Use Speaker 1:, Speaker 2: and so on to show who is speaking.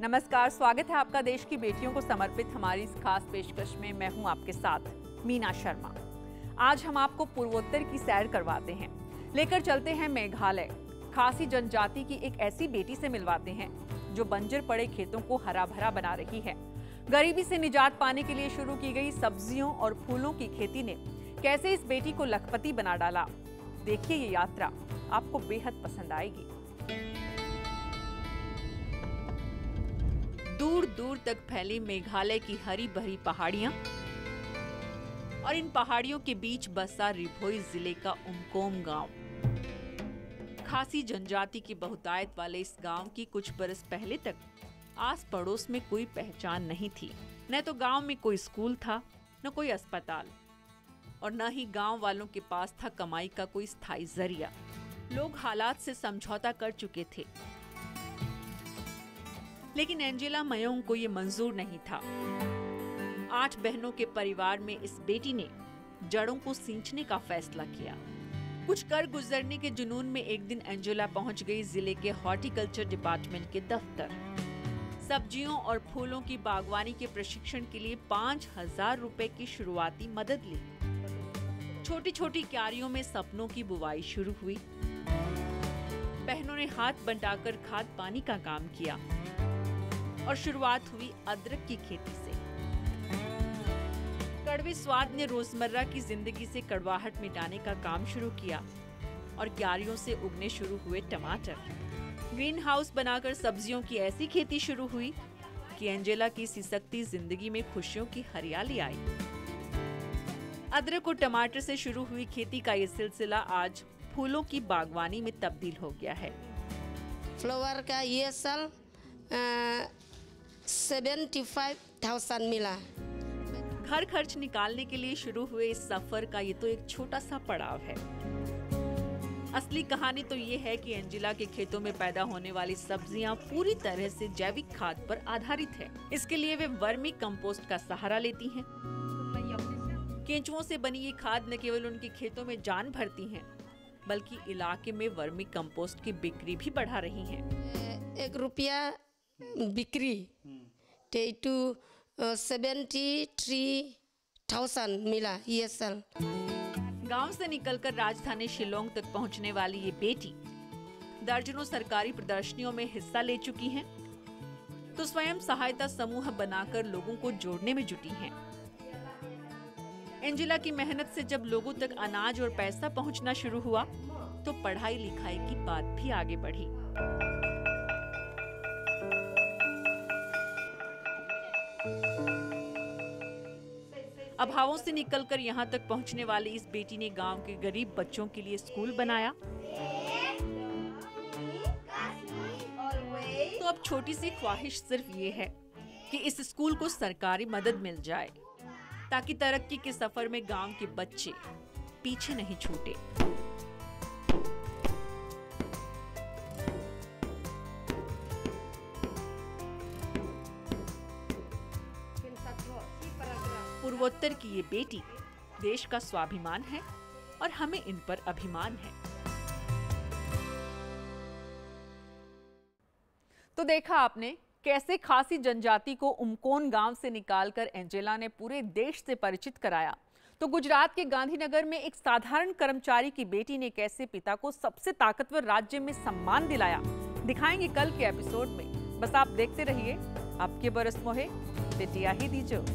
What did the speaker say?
Speaker 1: नमस्कार, स्वागत है आपका देश की बेटियों को समर्पित हमारी इस खास पेशकश में। मैं हूं आपके साथ मीना शर्मा। आज हम आपको पूर्वोत्तर की सैर करवाते हैं, लेकर चलते हैं मेघालय। खासी जनजाति की एक ऐसी बेटी से मिलवाते हैं जो बंजर पड़े खेतों को हरा भरा बना रही है। गरीबी से निजात पाने के लिए शुरू की गई सब्जियों और फूलों की खेती ने कैसे इस बेटी को लखपति बना डाला। देखिए ये यात्रा, आपको बेहद पसंद आएगी। दूर दूर तक फैली मेघालय की हरी भरी पहाड़ियां और इन पहाड़ियों के बीच बसा रिभोई जिले का उमकोम गांव। खासी जनजाति की बहुतायत वाले इस गांव की कुछ बरस पहले तक आस पड़ोस में कोई पहचान नहीं थी। न तो गांव में कोई स्कूल था, न कोई अस्पताल, और न ही गांव वालों के पास था कमाई का कोई स्थायी जरिया। लोग हालात से समझौता कर चुके थे, लेकिन एंजेला मयोंग को ये मंजूर नहीं था। 8 बहनों के परिवार में इस बेटी ने जड़ों को सींचने का फैसला किया। कुछ कर गुजरने के जुनून में एक दिन एंजेला पहुंच गई जिले के हॉर्टिकल्चर डिपार्टमेंट के दफ्तर। सब्जियों और फूलों की बागवानी के प्रशिक्षण के लिए 5,000 रुपए की शुरुआती मदद ली। छोटी छोटी क्यारियों में सपनों की बुवाई शुरू हुई। बहनों ने हाथ बंटाकर खाद पानी का काम किया और शुरुआत हुई अदरक की खेती से। कड़वे स्वाद ने रोजमर्रा की जिंदगी से कड़वाहट मिटाने का काम शुरू किया और क्यारियों से उगने शुरू हुए टमाटर। ग्रीन हाउस बनाकर सब्जियों की ऐसी खेती शुरू हुई कि एंजेला की सिसकती जिंदगी में खुशियों की हरियाली आई। अदरक और टमाटर से शुरू हुई खेती का ये सिलसिला आज फूलों की बागवानी में तब्दील हो गया है।
Speaker 2: फ्लावर का ये साल 75,000 मिला।
Speaker 1: घर खर्च निकालने के लिए शुरू हुए इस सफर का ये तो एक छोटा सा पड़ाव है। असली कहानी तो ये है कि एंजेला के खेतों में पैदा होने वाली सब्जियां पूरी तरह से जैविक खाद पर आधारित है। इसके लिए वे वर्मी कंपोस्ट का सहारा लेती हैं। केंचुओं से बनी ये खाद न केवल उनके खेतों में जान भरती हैं, बल्कि इलाके में वर्मी कंपोस्ट की बिक्री भी बढ़ा रही हैं।
Speaker 2: 1 रुपया बिक्री 73,000 मिला ये साल।
Speaker 1: गांव से निकलकर राजधानी शिलोंग तक पहुंचने वाली ये बेटी दर्जनों सरकारी प्रदर्शनियों में हिस्सा ले चुकी हैं, तो स्वयं सहायता समूह बनाकर लोगों को जोड़ने में जुटी हैं। एंजेला की मेहनत से जब लोगों तक अनाज और पैसा पहुंचना शुरू हुआ, तो पढ़ाई लिखाई की बात भी आगे बढ़ी। अभावों से निकलकर यहाँ तक पहुँचने वाली इस बेटी ने गांव के गरीब बच्चों के लिए स्कूल बनाया। तो अब छोटी सी ख्वाहिश सिर्फ ये है कि इस स्कूल को सरकारी मदद मिल जाए, ताकि तरक्की के सफर में गांव के बच्चे पीछे नहीं छूटे। पूर्वोत्तर की ये बेटी देश का स्वाभिमान है और हमें इन पर अभिमान है। तो देखा आपने कैसे खासी जनजाति को उमकोन गांव से निकालकर एंजेला ने पूरे देश से परिचित कराया। तो गुजरात के गांधीनगर में एक साधारण कर्मचारी की बेटी ने कैसे पिता को सबसे ताकतवर राज्य में सम्मान दिलाया, दिखाएंगे कल के एपिसोड में। बस आप देखते रहिए। आपके बरस मोहे बेटिया ही दीजो।